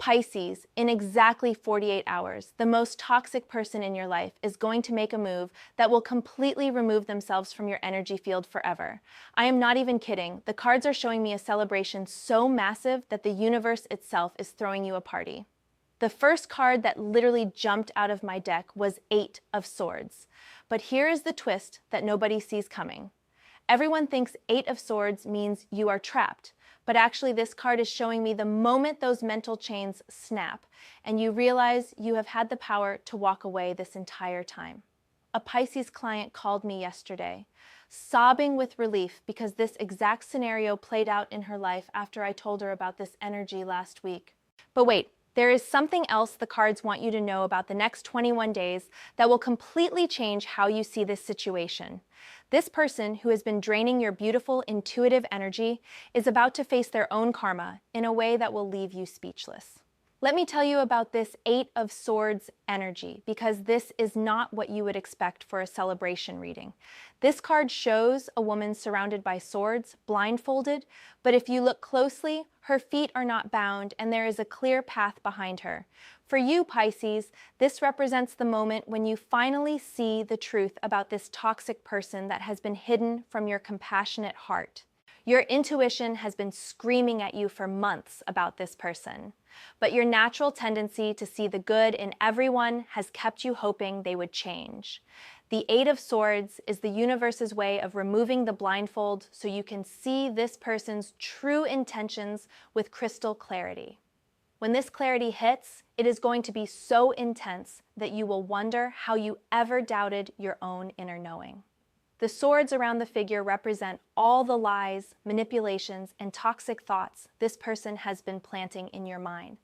Pisces, in exactly 48 hours, the most toxic person in your life is going to make a move that will completely remove themselves from your energy field forever. I am not even kidding. The cards are showing me a celebration so massive that the universe itself is throwing you a party. The first card that literally jumped out of my deck was Eight of Swords. But here is the twist that nobody sees coming. Everyone thinks Eight of Swords means you are trapped, but actually this card is showing me the moment those mental chains snap and you realize you have had the power to walk away this entire time. A Pisces client called me yesterday, sobbing with relief because this exact scenario played out in her life after I told her about this energy last week. But wait, there is something else the cards want you to know about the next 21 days that will completely change how you see this situation. This person who has been draining your beautiful, intuitive energy is about to face their own karma in a way that will leave you speechless. Let me tell you about this Eight of Swords energy, because this is not what you would expect for a celebration reading. This card shows a woman surrounded by swords, blindfolded, but if you look closely, her feet are not bound and there is a clear path behind her. For you, Pisces, this represents the moment when you finally see the truth about this toxic person that has been hidden from your compassionate heart. Your intuition has been screaming at you for months about this person, but your natural tendency to see the good in everyone has kept you hoping they would change. The Eight of Swords is the universe's way of removing the blindfold so you can see this person's true intentions with crystal clarity. When this clarity hits, it is going to be so intense that you will wonder how you ever doubted your own inner knowing. The swords around the figure represent all the lies, manipulations, and toxic thoughts this person has been planting in your mind.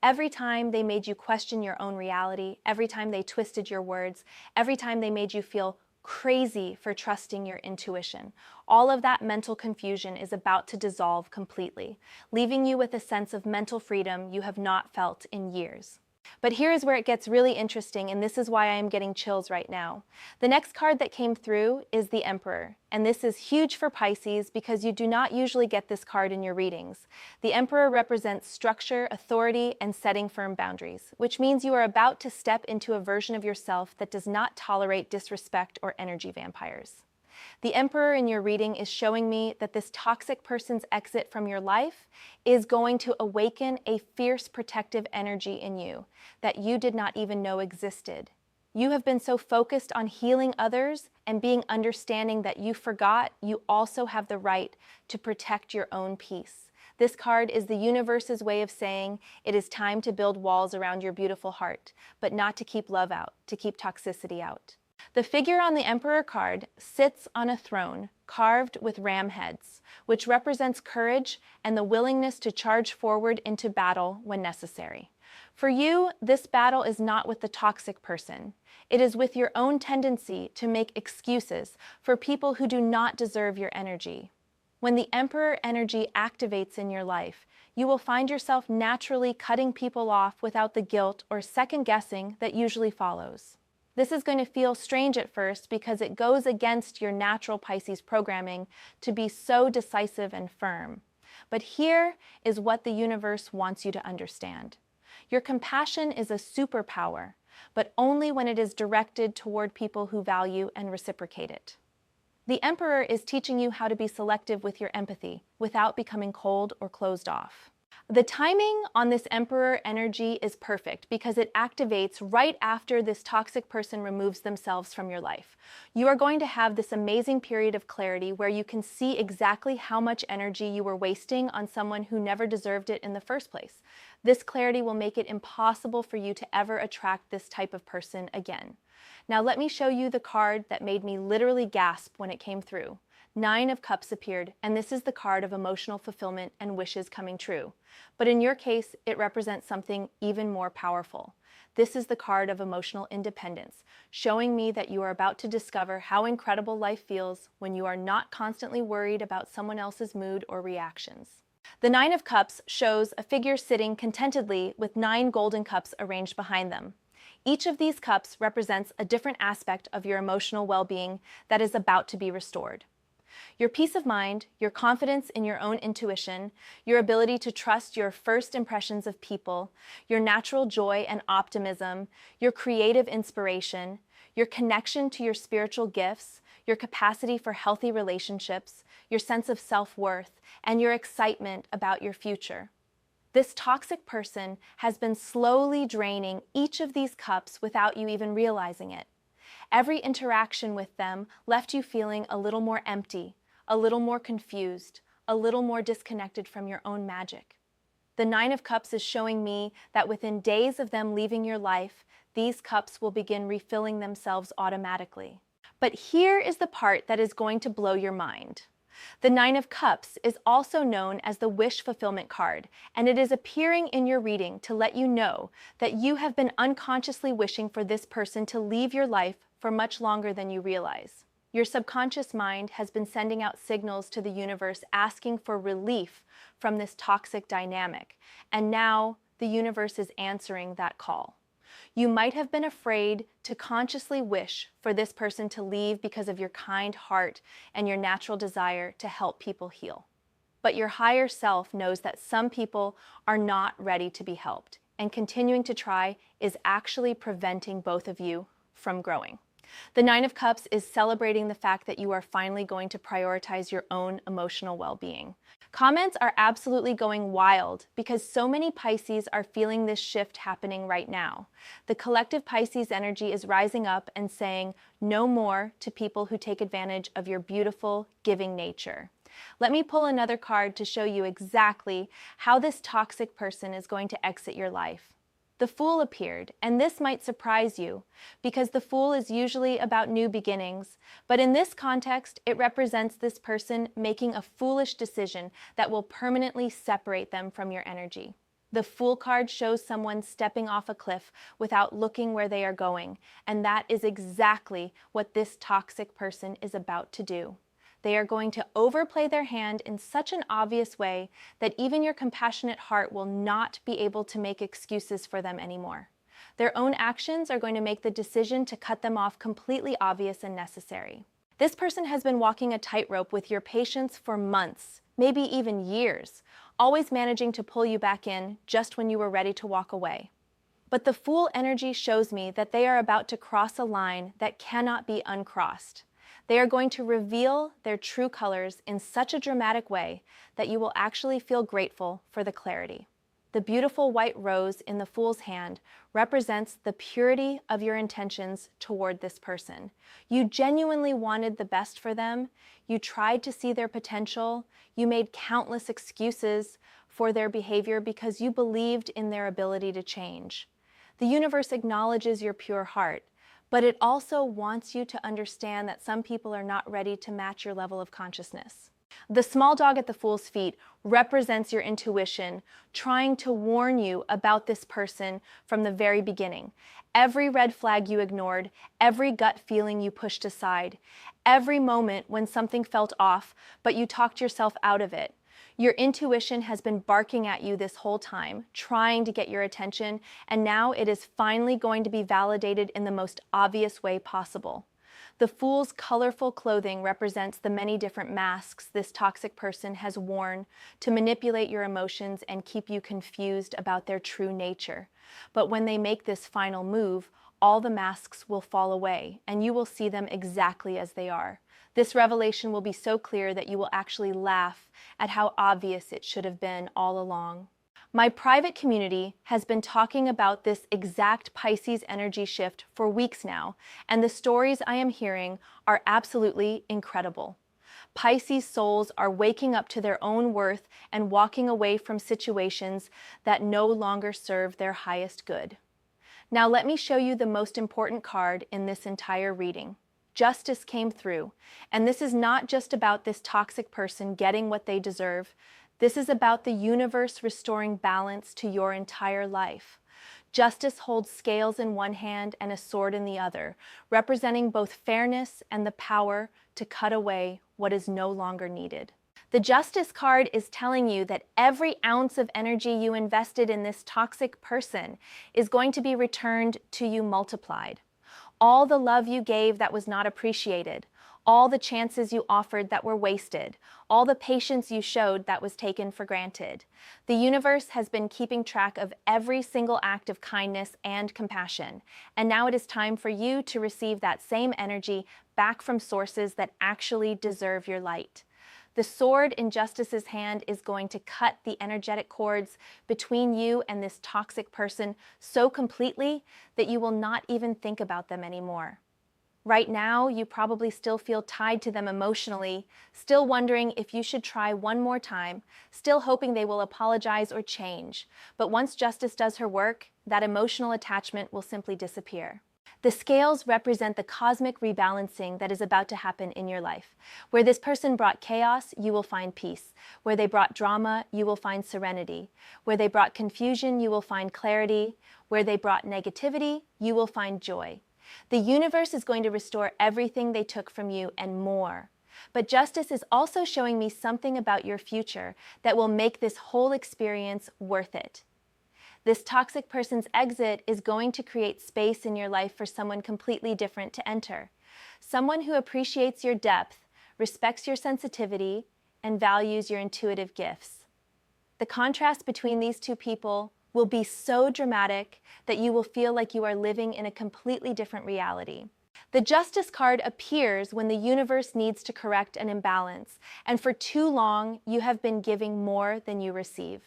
Every time they made you question your own reality, every time they twisted your words, every time they made you feel crazy for trusting your intuition, all of that mental confusion is about to dissolve completely, leaving you with a sense of mental freedom you have not felt in years. But here is where it gets really interesting, and this is why I am getting chills right now. The next card that came through is the Emperor, and this is huge for Pisces because you do not usually get this card in your readings. The Emperor represents structure, authority, and setting firm boundaries, which means you are about to step into a version of yourself that does not tolerate disrespect or energy vampires. The Emperor in your reading is showing me that this toxic person's exit from your life is going to awaken a fierce protective energy in you that you did not even know existed. You have been so focused on healing others and being understanding that you forgot you also have the right to protect your own peace. This card is the universe's way of saying it is time to build walls around your beautiful heart, but not to keep love out, to keep toxicity out. The figure on the Emperor card sits on a throne carved with ram heads, which represents courage and the willingness to charge forward into battle when necessary. For you, this battle is not with the toxic person. It is with your own tendency to make excuses for people who do not deserve your energy. When the Emperor energy activates in your life, you will find yourself naturally cutting people off without the guilt or second guessing that usually follows. This is going to feel strange at first because it goes against your natural Pisces programming to be so decisive and firm. But here is what the universe wants you to understand. Your compassion is a superpower, but only when it is directed toward people who value and reciprocate it. The Emperor is teaching you how to be selective with your empathy without becoming cold or closed off. The timing on this Emperor energy is perfect because it activates right after this toxic person removes themselves from your life. You are going to have this amazing period of clarity where you can see exactly how much energy you were wasting on someone who never deserved it in the first place. This clarity will make it impossible for you to ever attract this type of person again. Now let me show you the card that made me literally gasp when it came through. Nine of Cups appeared, and this is the card of emotional fulfillment and wishes coming true. But in your case, it represents something even more powerful. This is the card of emotional independence, showing me that you are about to discover how incredible life feels when you are not constantly worried about someone else's mood or reactions. The Nine of Cups shows a figure sitting contentedly with 9 golden cups arranged behind them. Each of these cups represents a different aspect of your emotional well-being that is about to be restored. Your peace of mind, your confidence in your own intuition, your ability to trust your first impressions of people, your natural joy and optimism, your creative inspiration, your connection to your spiritual gifts, your capacity for healthy relationships, your sense of self-worth, and your excitement about your future. This toxic person has been slowly draining each of these cups without you even realizing it. Every interaction with them left you feeling a little more empty, a little more confused, a little more disconnected from your own magic. The Nine of Cups is showing me that within days of them leaving your life, these cups will begin refilling themselves automatically. But here is the part that is going to blow your mind. The Nine of Cups is also known as the wish fulfillment card, and it is appearing in your reading to let you know that you have been unconsciously wishing for this person to leave your life for much longer than you realize. Your subconscious mind has been sending out signals to the universe asking for relief from this toxic dynamic, and now the universe is answering that call. You might have been afraid to consciously wish for this person to leave because of your kind heart and your natural desire to help people heal. But your higher self knows that some people are not ready to be helped, and continuing to try is actually preventing both of you from growing. The Nine of Cups is celebrating the fact that you are finally going to prioritize your own emotional well-being. Comments are absolutely going wild because so many Pisces are feeling this shift happening right now. The collective Pisces energy is rising up and saying no more to people who take advantage of your beautiful, giving nature. Let me pull another card to show you exactly how this toxic person is going to exit your life. The Fool appeared, and this might surprise you, because the Fool is usually about new beginnings, but in this context, it represents this person making a foolish decision that will permanently separate them from your energy. The Fool card shows someone stepping off a cliff without looking where they are going, and that is exactly what this toxic person is about to do. They are going to overplay their hand in such an obvious way that even your compassionate heart will not be able to make excuses for them anymore. Their own actions are going to make the decision to cut them off completely obvious and necessary. This person has been walking a tightrope with your patience for months, maybe even years, always managing to pull you back in just when you were ready to walk away. But the Fool energy shows me that they are about to cross a line that cannot be uncrossed. They are going to reveal their true colors in such a dramatic way that you will actually feel grateful for the clarity. The beautiful white rose in the Fool's hand represents the purity of your intentions toward this person. You genuinely wanted the best for them. You tried to see their potential. You made countless excuses for their behavior because you believed in their ability to change. The universe acknowledges your pure heart, but it also wants you to understand that some people are not ready to match your level of consciousness. The small dog at the Fool's feet represents your intuition, trying to warn you about this person from the very beginning. Every red flag you ignored, every gut feeling you pushed aside, every moment when something felt off, but you talked yourself out of it. Your intuition has been barking at you this whole time, trying to get your attention, and now it is finally going to be validated in the most obvious way possible. The Fool's colorful clothing represents the many different masks this toxic person has worn to manipulate your emotions and keep you confused about their true nature. But when they make this final move, all the masks will fall away, and you will see them exactly as they are. This revelation will be so clear that you will actually laugh at how obvious it should have been all along. My private community has been talking about this exact Pisces energy shift for weeks now, and the stories I am hearing are absolutely incredible. Pisces souls are waking up to their own worth and walking away from situations that no longer serve their highest good. Now let me show you the most important card in this entire reading. Justice came through, and this is not just about this toxic person getting what they deserve. This is about the universe restoring balance to your entire life. Justice holds scales in one hand and a sword in the other, representing both fairness and the power to cut away what is no longer needed. The Justice card is telling you that every ounce of energy you invested in this toxic person is going to be returned to you multiplied. All the love you gave that was not appreciated, all the chances you offered that were wasted, all the patience you showed that was taken for granted. The universe has been keeping track of every single act of kindness and compassion, and now it is time for you to receive that same energy back from sources that actually deserve your light. The sword in Justice's hand is going to cut the energetic cords between you and this toxic person so completely that you will not even think about them anymore. Right now, you probably still feel tied to them emotionally, still wondering if you should try one more time, still hoping they will apologize or change. But once Justice does her work, that emotional attachment will simply disappear. The scales represent the cosmic rebalancing that is about to happen in your life. Where this person brought chaos, you will find peace. Where they brought drama, you will find serenity. Where they brought confusion, you will find clarity. Where they brought negativity, you will find joy. The universe is going to restore everything they took from you and more. But Justice is also showing me something about your future that will make this whole experience worth it. This toxic person's exit is going to create space in your life for someone completely different to enter. Someone who appreciates your depth, respects your sensitivity, and values your intuitive gifts. The contrast between these two people will be so dramatic that you will feel like you are living in a completely different reality. The Justice card appears when the universe needs to correct an imbalance, and for too long you have been giving more than you receive.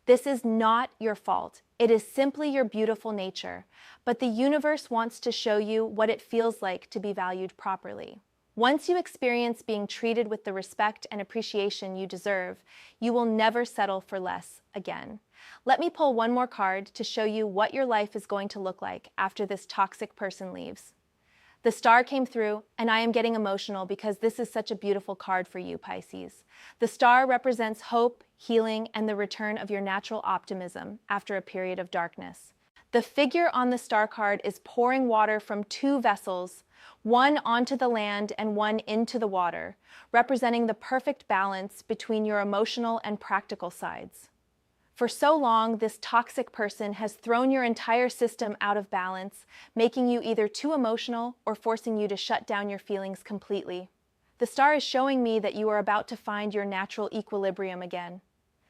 This is not your fault. It is simply your beautiful nature, but the universe wants to show you what it feels like to be valued properly. Once you experience being treated with the respect and appreciation you deserve, you will never settle for less again. Let me pull one more card to show you what your life is going to look like after this toxic person leaves. The star came through, and I am getting emotional because this is such a beautiful card for you, Pisces. The star represents hope, healing, and the return of your natural optimism after a period of darkness. The figure on the star card is pouring water from two vessels, one onto the land and one into the water, representing the perfect balance between your emotional and practical sides. For so long, this toxic person has thrown your entire system out of balance, making you either too emotional or forcing you to shut down your feelings completely. The star is showing me that you are about to find your natural equilibrium again.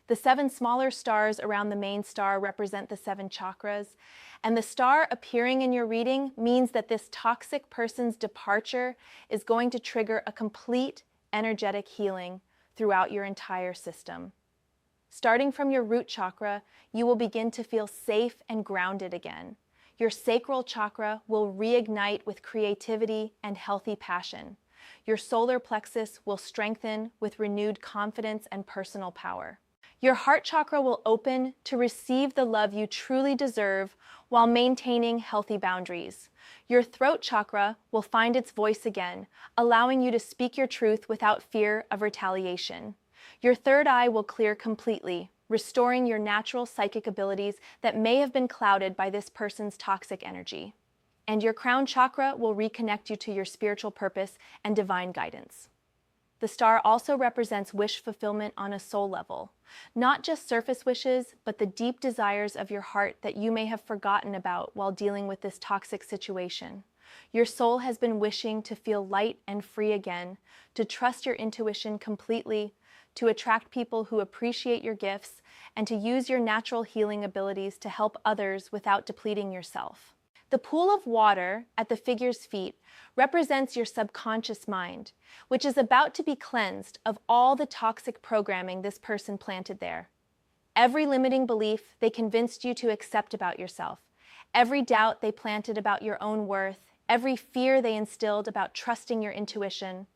The 7 smaller stars around the main star represent the 7 chakras, and the star appearing in your reading means that this toxic person's departure is going to trigger a complete energetic healing throughout your entire system. Starting from your root chakra, you will begin to feel safe and grounded again. Your sacral chakra will reignite with creativity and healthy passion. Your solar plexus will strengthen with renewed confidence and personal power. Your heart chakra will open to receive the love you truly deserve while maintaining healthy boundaries. Your throat chakra will find its voice again, allowing you to speak your truth without fear of retaliation. Your third eye will clear completely, restoring your natural psychic abilities that may have been clouded by this person's toxic energy. And your crown chakra will reconnect you to your spiritual purpose and divine guidance. The star also represents wish fulfillment on a soul level. Not just surface wishes, but the deep desires of your heart that you may have forgotten about while dealing with this toxic situation. Your soul has been wishing to feel light and free again, to trust your intuition completely, to attract people who appreciate your gifts, and to use your natural healing abilities to help others without depleting yourself. The pool of water at the figure's feet represents your subconscious mind, which is about to be cleansed of all the toxic programming this person planted there. Every limiting belief they convinced you to accept about yourself, every doubt they planted about your own worth, every fear they instilled about trusting your intuition,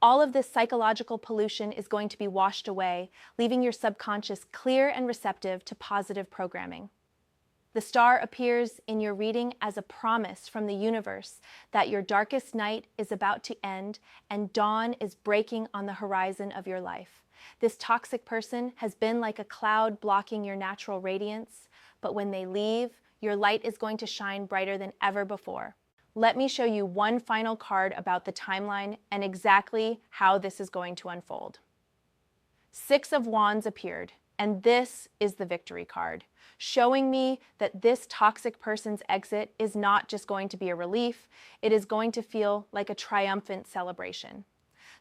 all of this psychological pollution is going to be washed away, leaving your subconscious clear and receptive to positive programming. The star appears in your reading as a promise from the universe that your darkest night is about to end and dawn is breaking on the horizon of your life. This toxic person has been like a cloud blocking your natural radiance, but when they leave, your light is going to shine brighter than ever before. Let me show you one final card about the timeline and exactly how this is going to unfold. 6 of Wands appeared, and this is the victory card, showing me that this toxic person's exit is not just going to be a relief, it is going to feel like a triumphant celebration.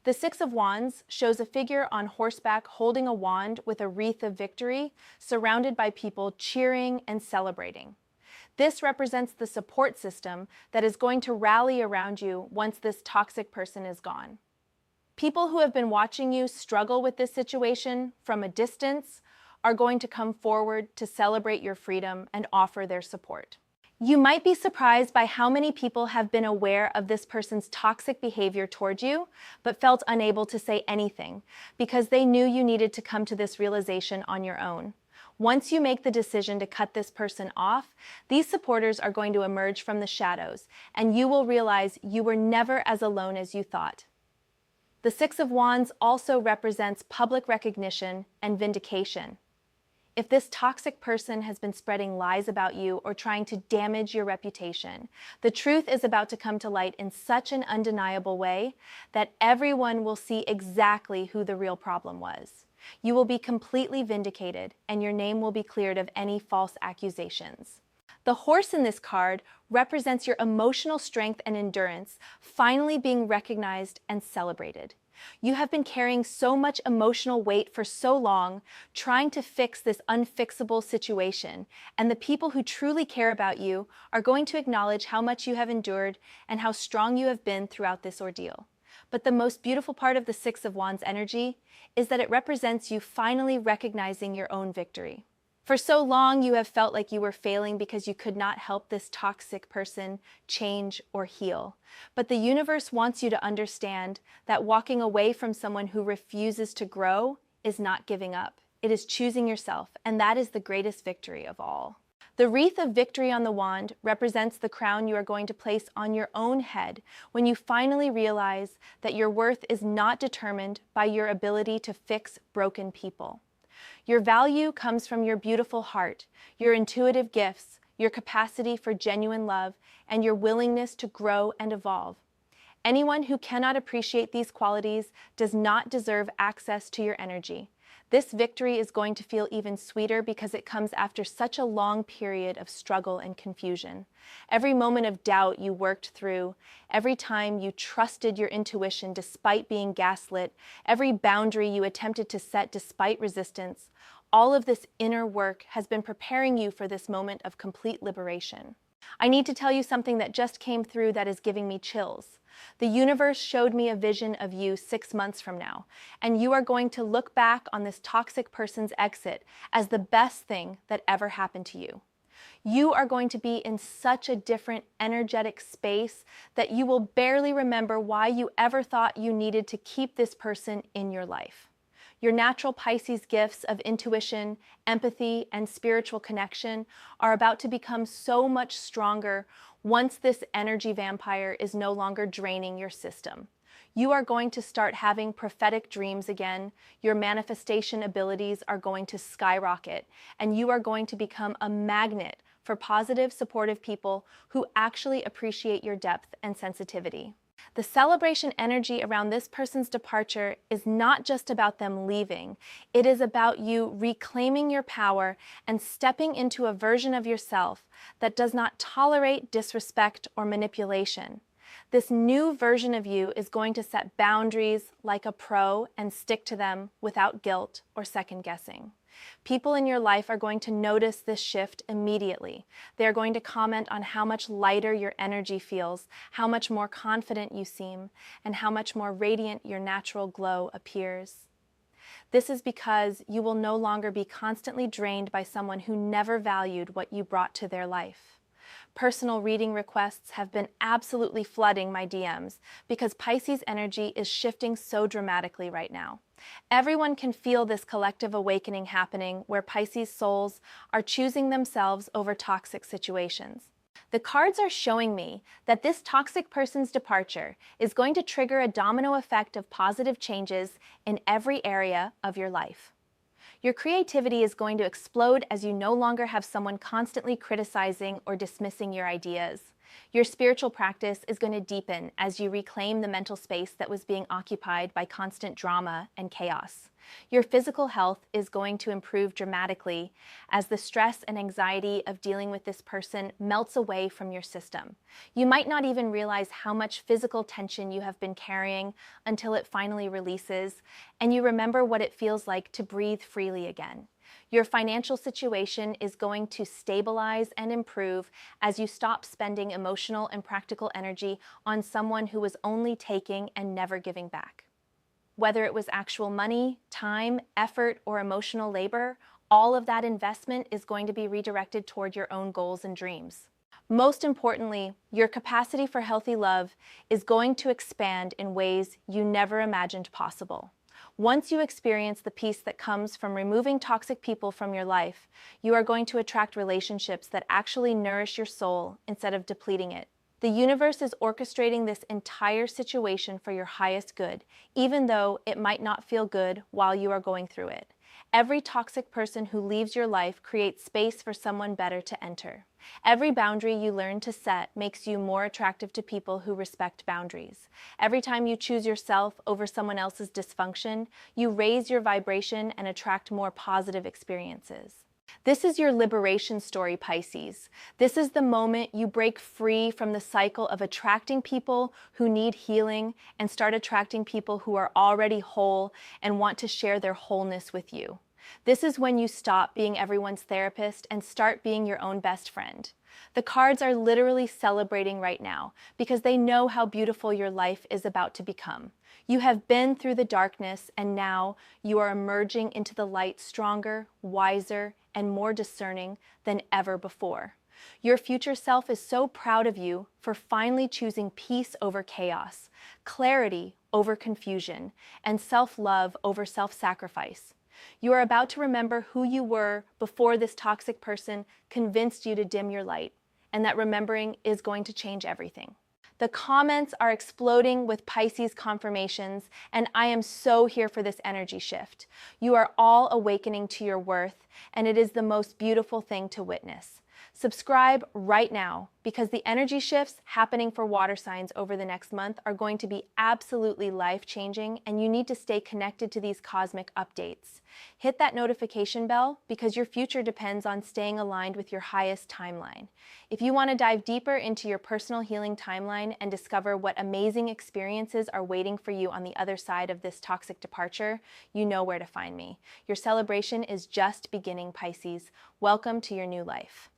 The Six of Wands shows a figure on horseback holding a wand with a wreath of victory, surrounded by people cheering and celebrating. This represents the support system that is going to rally around you once this toxic person is gone. People who have been watching you struggle with this situation from a distance are going to come forward to celebrate your freedom and offer their support. You might be surprised by how many people have been aware of this person's toxic behavior toward you, but felt unable to say anything because they knew you needed to come to this realization on your own. Once you make the decision to cut this person off, these supporters are going to emerge from the shadows, and you will realize you were never as alone as you thought. The Six of Wands also represents public recognition and vindication. If this toxic person has been spreading lies about you or trying to damage your reputation, the truth is about to come to light in such an undeniable way that everyone will see exactly who the real problem was. You will be completely vindicated, and your name will be cleared of any false accusations. The horse in this card represents your emotional strength and endurance finally being recognized and celebrated. You have been carrying so much emotional weight for so long, trying to fix this unfixable situation, and the people who truly care about you are going to acknowledge how much you have endured and how strong you have been throughout this ordeal. But the most beautiful part of the Six of Wands energy is that it represents you finally recognizing your own victory. For so long, you have felt like you were failing because you could not help this toxic person change or heal. But the universe wants you to understand that walking away from someone who refuses to grow is not giving up. It is choosing yourself, and that is the greatest victory of all. The wreath of victory on the wand represents the crown you are going to place on your own head when you finally realize that your worth is not determined by your ability to fix broken people. Your value comes from your beautiful heart, your intuitive gifts, your capacity for genuine love, and your willingness to grow and evolve. Anyone who cannot appreciate these qualities does not deserve access to your energy. This victory is going to feel even sweeter because it comes after such a long period of struggle and confusion. Every moment of doubt you worked through, every time you trusted your intuition despite being gaslit, every boundary you attempted to set despite resistance, all of this inner work has been preparing you for this moment of complete liberation. I need to tell you something that just came through that is giving me chills. The universe showed me a vision of you 6 months from now, and you are going to look back on this toxic person's exit as the best thing that ever happened to you. You are going to be in such a different energetic space that you will barely remember why you ever thought you needed to keep this person in your life. Your natural Pisces gifts of intuition, empathy, and spiritual connection are about to become so much stronger once this energy vampire is no longer draining your system. You are going to start having prophetic dreams again, your manifestation abilities are going to skyrocket, and you are going to become a magnet for positive, supportive people who actually appreciate your depth and sensitivity. The celebration energy around this person's departure is not just about them leaving. It is about you reclaiming your power and stepping into a version of yourself that does not tolerate disrespect or manipulation. This new version of you is going to set boundaries like a pro and stick to them without guilt or second guessing. People in your life are going to notice this shift immediately. They are going to comment on how much lighter your energy feels, how much more confident you seem, and how much more radiant your natural glow appears. This is because you will no longer be constantly drained by someone who never valued what you brought to their life. Personal reading requests have been absolutely flooding my DMs because Pisces energy is shifting so dramatically right now. Everyone can feel this collective awakening happening where Pisces souls are choosing themselves over toxic situations. The cards are showing me that this toxic person's departure is going to trigger a domino effect of positive changes in every area of your life. Your creativity is going to explode as you no longer have someone constantly criticizing or dismissing your ideas. Your spiritual practice is going to deepen as you reclaim the mental space that was being occupied by constant drama and chaos. Your physical health is going to improve dramatically as the stress and anxiety of dealing with this person melts away from your system. You might not even realize how much physical tension you have been carrying until it finally releases, and you remember what it feels like to breathe freely again. Your financial situation is going to stabilize and improve as you stop spending emotional and practical energy on someone who was only taking and never giving back. Whether it was actual money, time, effort, or emotional labor, all of that investment is going to be redirected toward your own goals and dreams. Most importantly, your capacity for healthy love is going to expand in ways you never imagined possible. Once you experience the peace that comes from removing toxic people from your life, you are going to attract relationships that actually nourish your soul instead of depleting it. The universe is orchestrating this entire situation for your highest good, even though it might not feel good while you are going through it. Every toxic person who leaves your life creates space for someone better to enter. Every boundary you learn to set makes you more attractive to people who respect boundaries. Every time you choose yourself over someone else's dysfunction, you raise your vibration and attract more positive experiences. This is your liberation story, Pisces. This is the moment you break free from the cycle of attracting people who need healing and start attracting people who are already whole and want to share their wholeness with you. This is when you stop being everyone's therapist and start being your own best friend. The cards are literally celebrating right now because they know how beautiful your life is about to become. You have been through the darkness and now you are emerging into the light stronger, wiser, and more discerning than ever before. Your future self is so proud of you for finally choosing peace over chaos, clarity over confusion, and self-love over self-sacrifice. You are about to remember who you were before this toxic person convinced you to dim your light, and that remembering is going to change everything. The comments are exploding with Pisces confirmations, and I am so here for this energy shift. You are all awakening to your worth, and it is the most beautiful thing to witness. Subscribe right now because the energy shifts happening for water signs over the next month are going to be absolutely life-changing, and you need to stay connected to these cosmic updates. Hit that notification bell because your future depends on staying aligned with your highest timeline. If you want to dive deeper into your personal healing timeline and discover what amazing experiences are waiting for you on the other side of this toxic departure, you know where to find me. Your celebration is just beginning, Pisces. Welcome to your new life.